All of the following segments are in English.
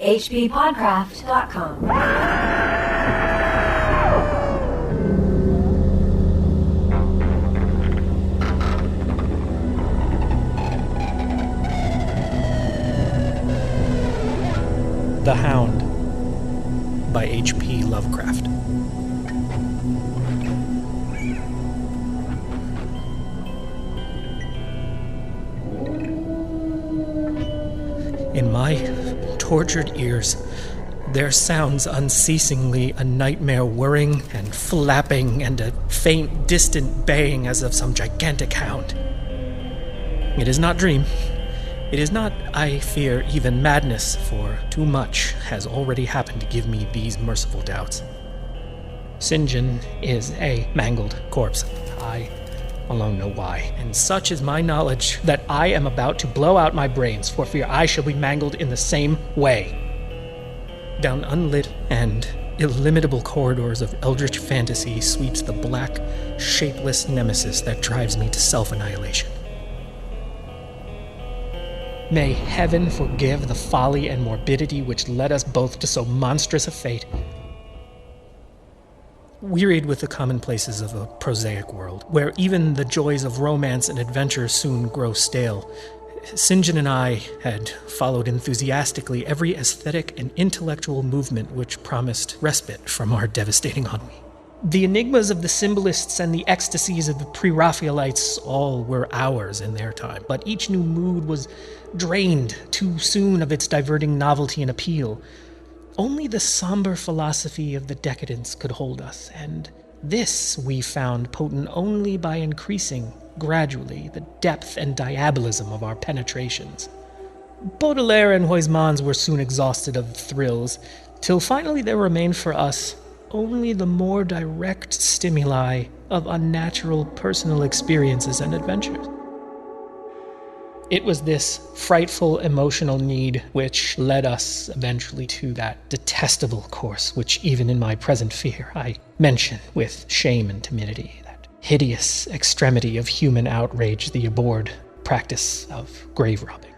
hppodcraft.com. The Hound by H.P. Lovecraft. In my tortured ears, there sounds unceasingly a nightmare whirring and flapping and a faint, distant baying as of some gigantic hound. It is not dream. It is not, I fear, even madness, for too much has already happened to give me these merciful doubts. St. John is a mangled corpse. I alone know why, and such is my knowledge that I am about to blow out my brains for fear I shall be mangled in the same way. Down unlit and illimitable corridors of eldritch fantasy sweeps the black, shapeless nemesis that drives me to self-annihilation. May heaven forgive the folly and morbidity which led us both to so monstrous a fate. Wearied with the commonplaces of a prosaic world, where even the joys of romance and adventure soon grow stale, St. John and I had followed enthusiastically every aesthetic and intellectual movement which promised respite from our devastating ennui. The enigmas of the symbolists and the ecstasies of the pre-Raphaelites all were ours in their time, but each new mood was drained too soon of its diverting novelty and appeal. Only the somber philosophy of the decadents could hold us, and this we found potent only by increasing, gradually, the depth and diabolism of our penetrations. Baudelaire and Huysmans were soon exhausted of thrills, till finally there remained for us only the more direct stimuli of unnatural personal experiences and adventures. It was this frightful emotional need which led us eventually to that detestable course which even in my present fear I mention with shame and timidity, that hideous extremity of human outrage, the abhorred practice of grave robbing.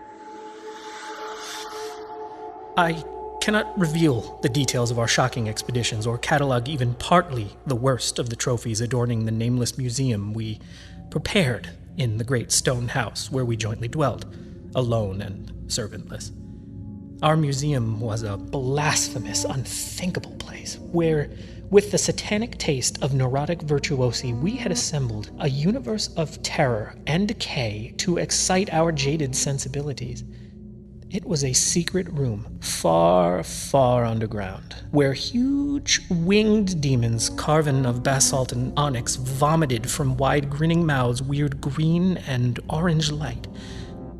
I cannot reveal the details of our shocking expeditions or catalog even partly the worst of the trophies adorning the nameless museum we prepared in the great stone house where we jointly dwelt, alone and servantless. Our museum was a blasphemous, unthinkable place where, with the satanic taste of neurotic virtuosi, we had assembled a universe of terror and decay to excite our jaded sensibilities. It was a secret room, far, far underground, where huge winged demons carven of basalt and onyx vomited from wide grinning mouths weird green and orange light,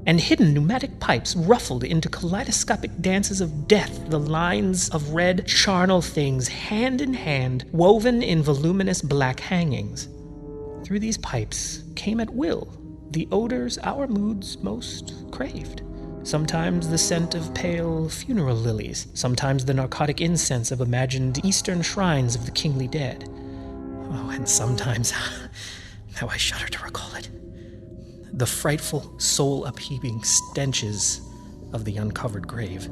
and hidden pneumatic pipes ruffled into kaleidoscopic dances of death the lines of red charnel things hand in hand woven in voluminous black hangings. Through these pipes came at will the odors our moods most craved. Sometimes the scent of pale funeral lilies, sometimes the narcotic incense of imagined eastern shrines of the kingly dead. Oh, and sometimes, how I shudder to recall it, the frightful, soul-upheaving stenches of the uncovered grave.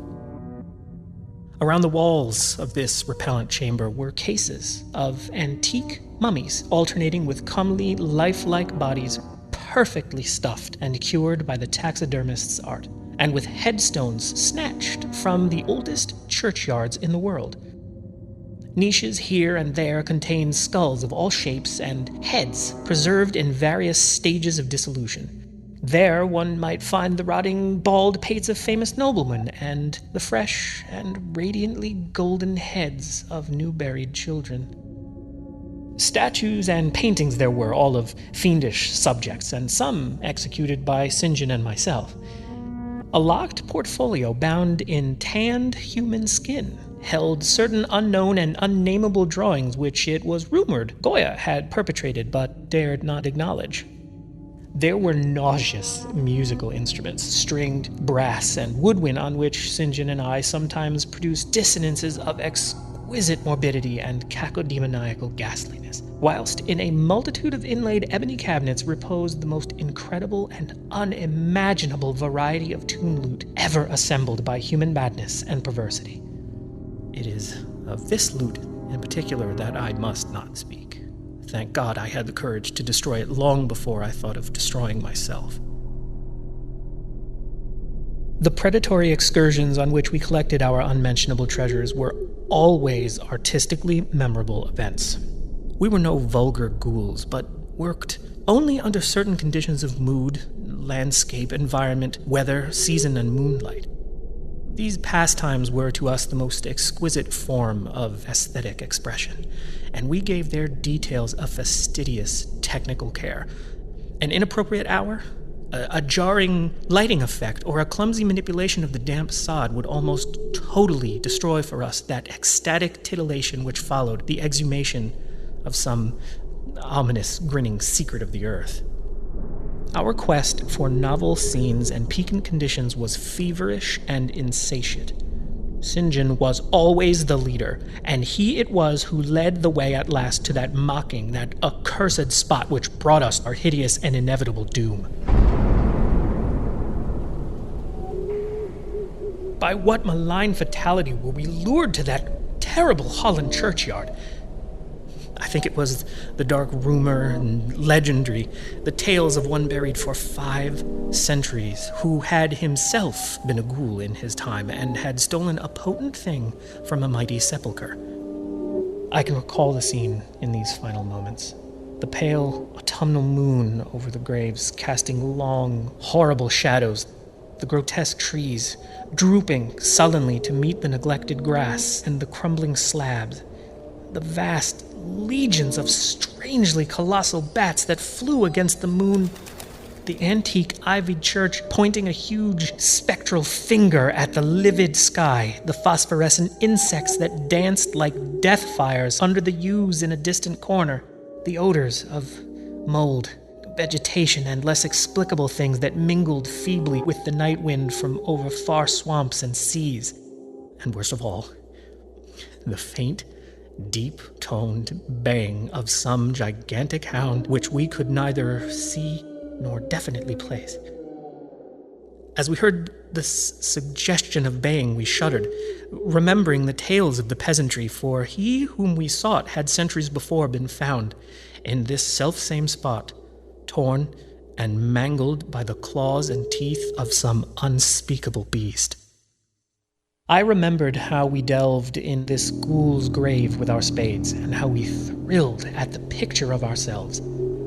Around the walls of this repellent chamber were cases of antique mummies, alternating with comely, lifelike bodies perfectly stuffed and cured by the taxidermist's art, and with headstones snatched from the oldest churchyards in the world. Niches here and there contained skulls of all shapes and heads preserved in various stages of dissolution. There one might find the rotting bald pates of famous noblemen and the fresh and radiantly golden heads of new-buried children. Statues and paintings there were, all of fiendish subjects, and some executed by St. John and myself. A locked portfolio bound in tanned human skin held certain unknown and unnameable drawings which it was rumored Goya had perpetrated but dared not acknowledge. There were nauseous musical instruments, stringed brass and woodwind, on which St. John and I sometimes produced dissonances of exquisite morbidity and cacodemoniacal ghastliness, whilst in a multitude of inlaid ebony cabinets reposed the most incredible and unimaginable variety of tomb loot ever assembled by human madness and perversity. It is of this loot in particular that I must not speak. Thank God I had the courage to destroy it long before I thought of destroying myself. The predatory excursions on which we collected our unmentionable treasures were always artistically memorable events. We were no vulgar ghouls, but worked only under certain conditions of mood, landscape, environment, weather, season, and moonlight. These pastimes were to us the most exquisite form of aesthetic expression, and we gave their details a fastidious technical care. An inappropriate hour, a jarring lighting effect, or a clumsy manipulation of the damp sod would almost totally destroy for us that ecstatic titillation which followed the exhumation of some ominous, grinning secret of the earth. Our quest for novel scenes and piquant conditions was feverish and insatiate. St. John was always the leader, and he it was who led the way at last to that mocking, that accursed spot which brought us our hideous and inevitable doom. By what malign fatality were we lured to that terrible Holland churchyard? I think it was the dark rumor and legendry, the tales of one buried for 5 centuries, who had himself been a ghoul in his time and had stolen a potent thing from a mighty sepulchre. I can recall the scene in these final moments. The pale autumnal moon over the graves, casting long, horrible shadows, the grotesque trees drooping sullenly to meet the neglected grass and the crumbling slabs, the vast legions of strangely colossal bats that flew against the moon, the antique ivied church pointing a huge spectral finger at the livid sky, the phosphorescent insects that danced like death fires under the yews in a distant corner, the odors of mold, vegetation, and less explicable things that mingled feebly with the night wind from over far swamps and seas, and worst of all, the faint, deep-toned baying of some gigantic hound which we could neither see nor definitely place. As we heard this suggestion of baying, we shuddered, remembering the tales of the peasantry, for he whom we sought had centuries before been found in this selfsame spot, torn and mangled by the claws and teeth of some unspeakable beast. I remembered how we delved in this ghoul's grave with our spades, and how we thrilled at the picture of ourselves.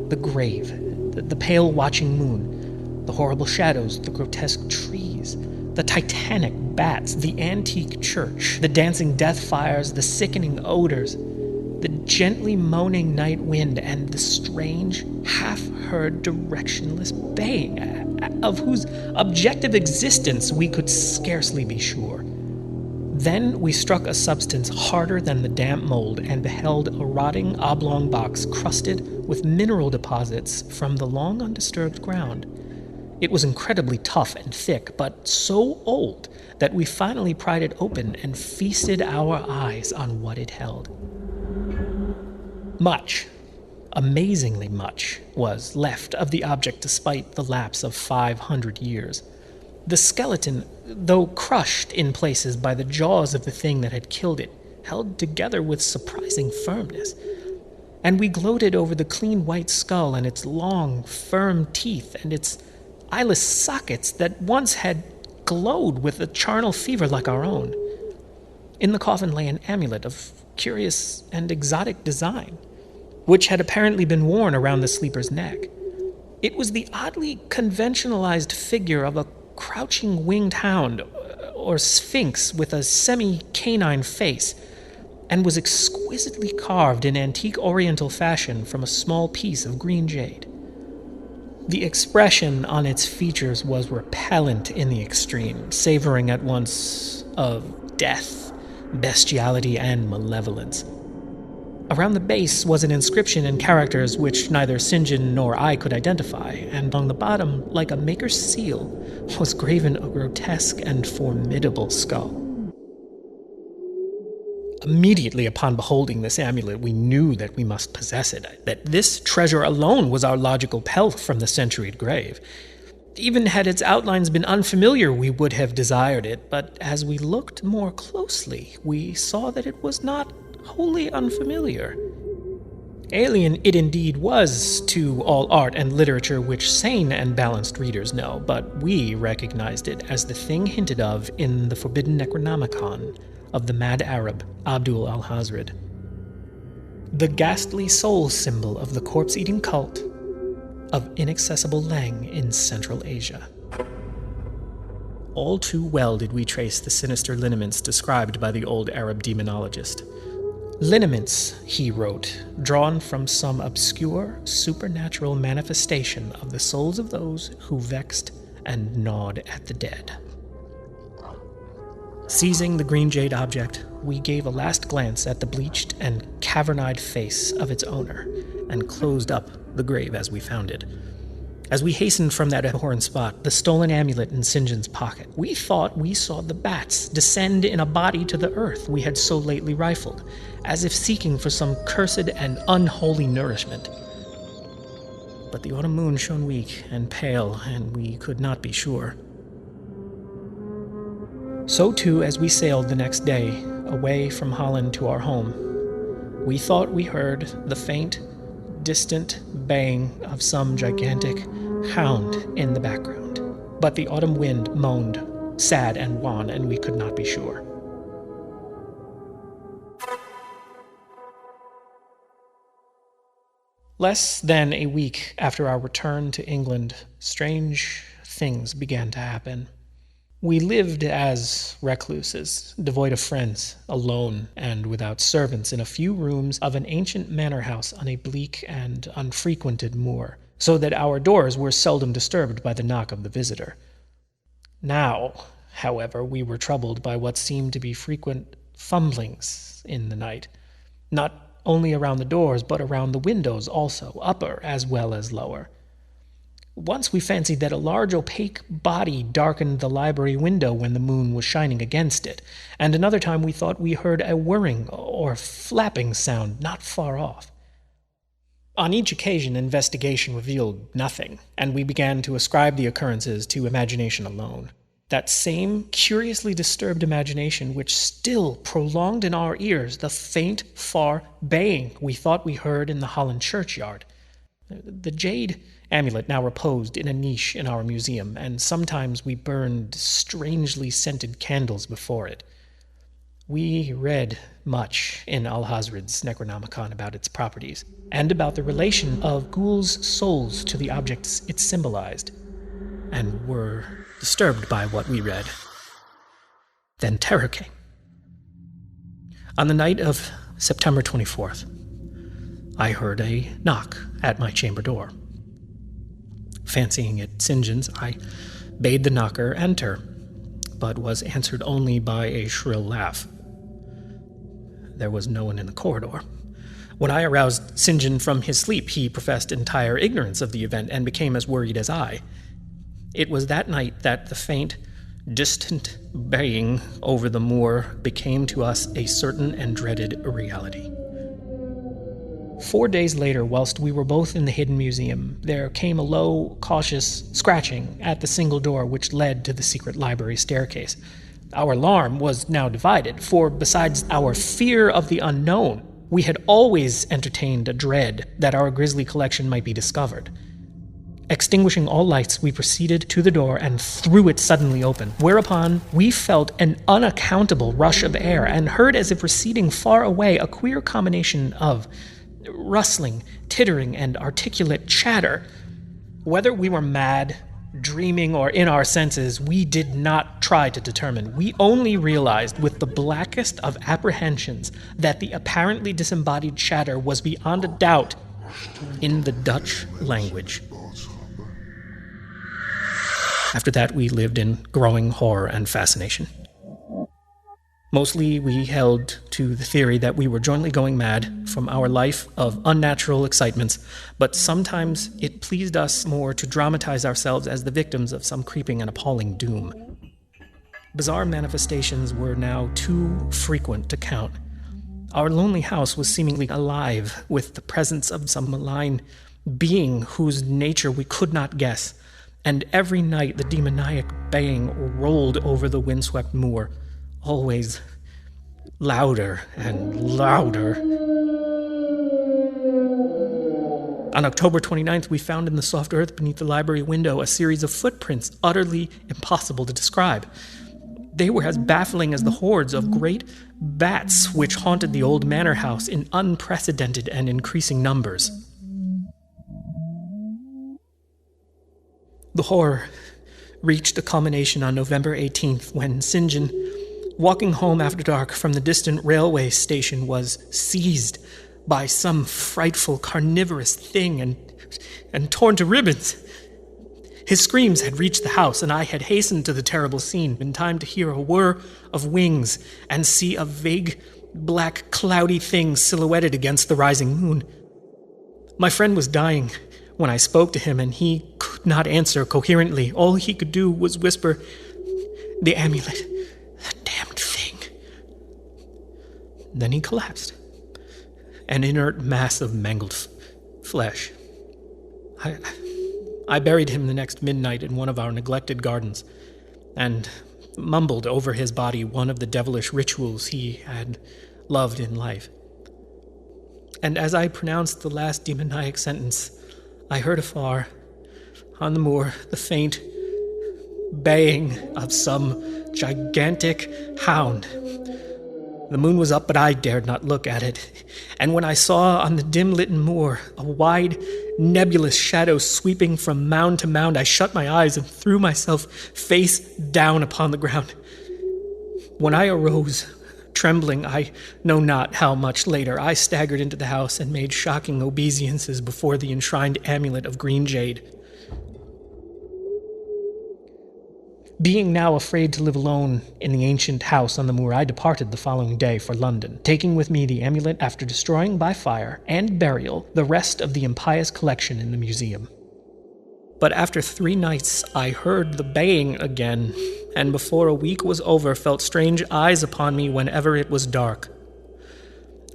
The grave, the pale watching moon, the horrible shadows, the grotesque trees, the titanic bats, the antique church, the dancing death fires, the sickening odors, the gently moaning night wind, and the strange, half-heard, directionless baying, of whose objective existence we could scarcely be sure. Then we struck a substance harder than the damp mold and beheld a rotting oblong box crusted with mineral deposits from the long undisturbed ground. It was incredibly tough and thick, but so old that we finally pried it open and feasted our eyes on what it held. Much, amazingly much, was left of the object despite the lapse of 500 years. The skeleton, though crushed in places by the jaws of the thing that had killed it, held together with surprising firmness. And we gloated over the clean white skull and its long, firm teeth and its eyeless sockets that once had glowed with a charnel fever like our own. In the coffin lay an amulet of curious and exotic design, which had apparently been worn around the sleeper's neck. It was the oddly conventionalized figure of a crouching winged hound, or sphinx with a semi-canine face, and was exquisitely carved in antique oriental fashion from a small piece of green jade. The expression on its features was repellent in the extreme, savoring at once of death, bestiality, and malevolence. Around the base was an inscription in characters which neither St. John nor I could identify, and on the bottom, like a maker's seal, was graven a grotesque and formidable skull. Immediately upon beholding this amulet, we knew that we must possess it, that this treasure alone was our logical pelf from the centuried grave. Even had its outlines been unfamiliar, we would have desired it, but as we looked more closely, we saw that it was not wholly unfamiliar. Alien it indeed was to all art and literature which sane and balanced readers know, but we recognized it as the thing hinted of in the forbidden Necronomicon of the mad Arab Abdul al-Hazred. The ghastly soul symbol of the corpse-eating cult of inaccessible Lang in Central Asia. All too well did we trace the sinister lineaments described by the old Arab demonologist. Lineaments, he wrote, drawn from some obscure, supernatural manifestation of the souls of those who vexed and gnawed at the dead. Seizing the green jade object, we gave a last glance at the bleached and cavern-eyed face of its owner, and closed up the grave as we found it. As we hastened from that abhorrent spot, the stolen amulet in St. John's pocket, we thought we saw the bats descend in a body to the earth we had so lately rifled, as if seeking for some cursed and unholy nourishment. But the autumn moon shone weak and pale, and we could not be sure. So too, as we sailed the next day, away from Holland to our home, we thought we heard the faint, distant baying of some gigantic hound in the background. But the autumn wind moaned, sad and wan, and we could not be sure. Less than a week after our return to England, strange things began to happen. We lived as recluses, devoid of friends, alone and without servants in a few rooms of an ancient manor house on a bleak and unfrequented moor, so that our doors were seldom disturbed by the knock of the visitor. Now, however, we were troubled by what seemed to be frequent fumblings in the night, not only around the doors, but around the windows also, upper as well as lower. Once we fancied that a large opaque body darkened the library window when the moon was shining against it, and another time we thought we heard a whirring or flapping sound not far off. On each occasion, investigation revealed nothing, and we began to ascribe the occurrences to imagination alone. That same curiously disturbed imagination which still prolonged in our ears the faint, far baying we thought we heard in the Holland churchyard. The jade amulet now reposed in a niche in our museum, and sometimes we burned strangely scented candles before it. We read much in Al-Hazred's Necronomicon about its properties, and about the relation of ghouls' souls to the objects it symbolized, and were disturbed by what we read. Then terror came. On the night of September 24th, I heard a knock at my chamber door. Fancying it St. John's, I bade the knocker enter, but was answered only by a shrill laugh. There was no one in the corridor. When I aroused St. John from his sleep, he professed entire ignorance of the event and became as worried as I. It was that night that the faint, distant baying over the moor became to us a certain and dreaded reality. 4 days later, whilst we were both in the hidden museum, there came a low, cautious scratching at the single door which led to the secret library staircase. Our alarm was now divided, for besides our fear of the unknown, we had always entertained a dread that our grisly collection might be discovered. Extinguishing all lights, we proceeded to the door and threw it suddenly open, whereupon we felt an unaccountable rush of air and heard as if receding far away a queer combination of rustling, tittering, and articulate chatter. Whether we were mad, dreaming, or in our senses, we did not try to determine. We only realized with the blackest of apprehensions that the apparently disembodied chatter was beyond a doubt in the Dutch language. After that, we lived in growing horror and fascination. Mostly, we held to the theory that we were jointly going mad from our life of unnatural excitements, but sometimes it pleased us more to dramatize ourselves as the victims of some creeping and appalling doom. Bizarre manifestations were now too frequent to count. Our lonely house was seemingly alive with the presence of some malign being whose nature we could not guess, and every night the demoniac baying rolled over the windswept moor, always louder and louder. On October 29th, we found in the soft earth beneath the library window a series of footprints utterly impossible to describe. They were as baffling as the hordes of great bats which haunted the old manor house in unprecedented and increasing numbers. The horror reached a culmination on November 18th when St. John, walking home after dark from the distant railway station, was seized by some frightful carnivorous thing and torn to ribbons. His screams had reached the house, and I had hastened to the terrible scene in time to hear a whir of wings and see a vague, black, cloudy thing silhouetted against the rising moon. My friend was dying when I spoke to him, and he could not answer coherently. All he could do was whisper, "The amulet, the damned thing." Then he collapsed, an inert mass of mangled flesh. I buried him the next midnight in one of our neglected gardens, and mumbled over his body one of the devilish rituals he had loved in life. And as I pronounced the last demoniac sentence, I heard afar, on the moor, the faint baying of some gigantic hound. The moon was up, but I dared not look at it. And when I saw on the dim-lit moor a wide, nebulous shadow sweeping from mound to mound, I shut my eyes and threw myself face down upon the ground. When I arose, trembling, I know not how much later, I staggered into the house and made shocking obeisances before the enshrined amulet of green jade. Being now afraid to live alone in the ancient house on the moor, I departed the following day for London, taking with me the amulet after destroying by fire and burial the rest of the impious collection in the museum. But after 3 nights, I heard the baying again, and before a week was over, felt strange eyes upon me whenever it was dark.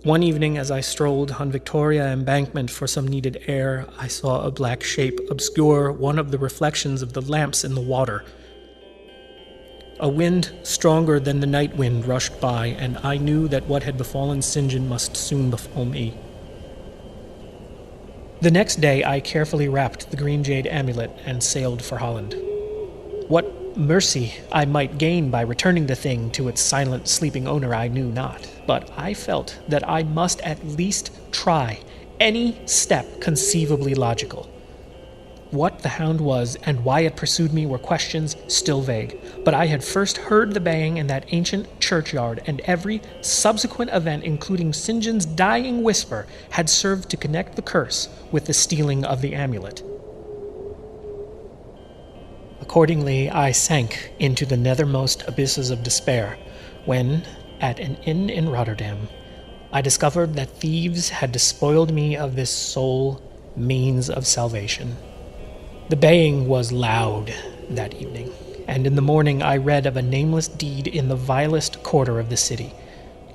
One evening, as I strolled on Victoria Embankment for some needed air, I saw a black shape obscure one of the reflections of the lamps in the water. A wind stronger than the night wind rushed by, and I knew that what had befallen St. John must soon befall me. The next day I carefully wrapped the green jade amulet and sailed for Holland. What mercy I might gain by returning the thing to its silent, sleeping owner I knew not, but I felt that I must at least try any step conceivably logical. What the hound was and why it pursued me were questions still vague, but I had first heard the baying in that ancient churchyard, and every subsequent event, including St. John's dying whisper, had served to connect the curse with the stealing of the amulet. Accordingly, I sank into the nethermost abysses of despair when, at an inn in Rotterdam, I discovered that thieves had despoiled me of this sole means of salvation. The baying was loud that evening, and in the morning I read of a nameless deed in the vilest quarter of the city.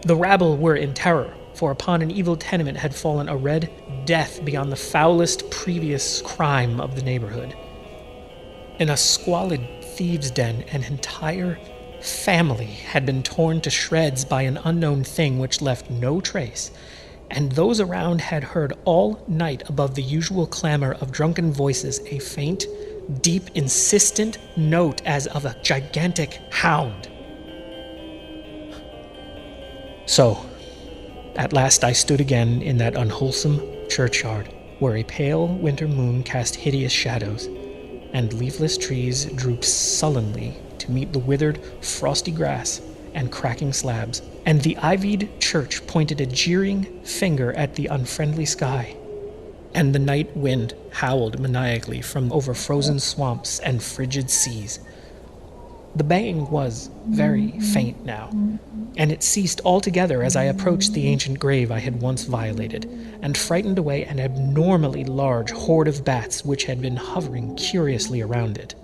The rabble were in terror, for upon an evil tenement had fallen a red death beyond the foulest previous crime of the neighborhood. In a squalid thieves' den, an entire family had been torn to shreds by an unknown thing which left no trace, and those around had heard all night above the usual clamor of drunken voices a faint, deep, insistent note as of a gigantic hound. So, at last I stood again in that unwholesome churchyard, where a pale winter moon cast hideous shadows, and leafless trees drooped sullenly to meet the withered, frosty grass and cracking slabs, and the ivied church pointed a jeering finger at the unfriendly sky, and the night wind howled maniacally from over frozen swamps and frigid seas. The baying was very faint now, and it ceased altogether as I approached the ancient grave I had once violated, and frightened away an abnormally large horde of bats which had been hovering curiously around it.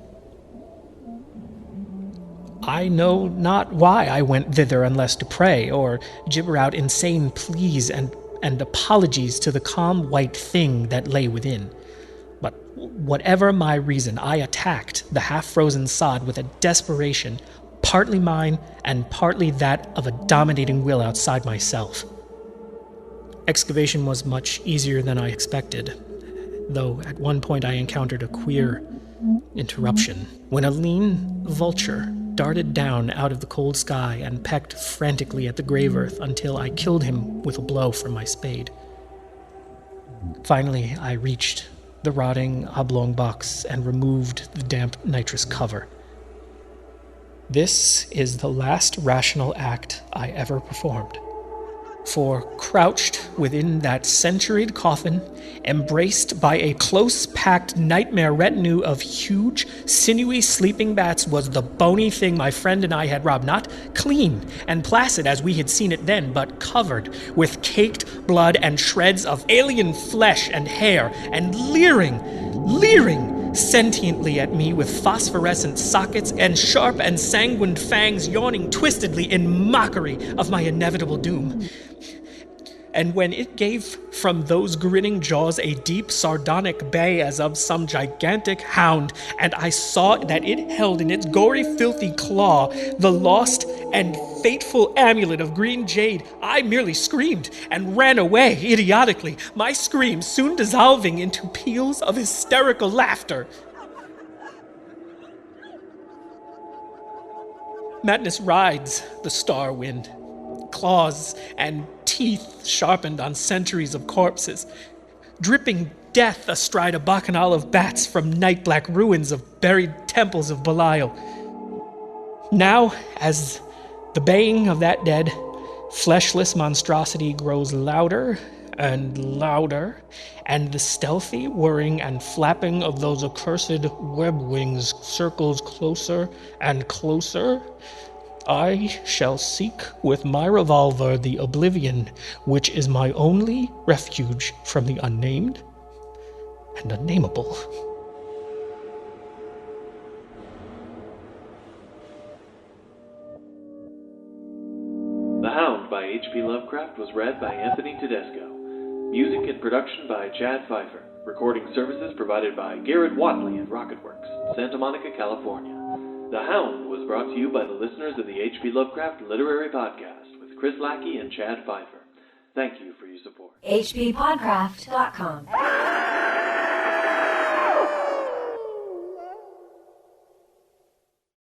I know not why I went thither unless to pray, or gibber out insane pleas and apologies to the calm white thing that lay within. But whatever my reason, I attacked the half-frozen sod with a desperation, partly mine and partly that of a dominating will outside myself. Excavation was much easier than I expected, though at one point I encountered a queer interruption, when a lean vulture darted down out of the cold sky and pecked frantically at the grave earth until I killed him with a blow from my spade. Finally, I reached the rotting oblong box and removed the damp nitrous cover. This is the last rational act I ever performed. For crouched within that centuried coffin, embraced by a close-packed nightmare retinue of huge, sinewy sleeping bats, was the bony thing my friend and I had robbed, not clean and placid as we had seen it then, but covered with caked blood and shreds of alien flesh and hair, and leering sentiently at me with phosphorescent sockets and sharp and sanguine fangs yawning twistedly in mockery of my inevitable doom. And when it gave from those grinning jaws a deep sardonic bay as of some gigantic hound, and I saw that it held in its gory, filthy claw the lost and fateful amulet of green jade, I merely screamed and ran away idiotically, my screams soon dissolving into peals of hysterical laughter. Madness rides the star wind, claws and teeth sharpened on centuries of corpses, dripping death astride a bacchanal of bats from night-black ruins of buried temples of Belial. Now, as the baying of that dead, fleshless monstrosity grows louder and louder, and the stealthy whirring and flapping of those accursed web wings circles closer and closer, I shall seek with my revolver the oblivion which is my only refuge from the unnamed and unnameable. The Hound by H.P. Lovecraft was read by Anthony Tedesco. Music and production by Chad Pfeiffer. Recording services provided by Garrett Watley at Rocketworks, Santa Monica, California. The Hound was brought to you by the listeners of the H.P. Lovecraft Literary Podcast with Chris Lackey and Chad Pfeiffer. Thank you for your support. hppodcraft.com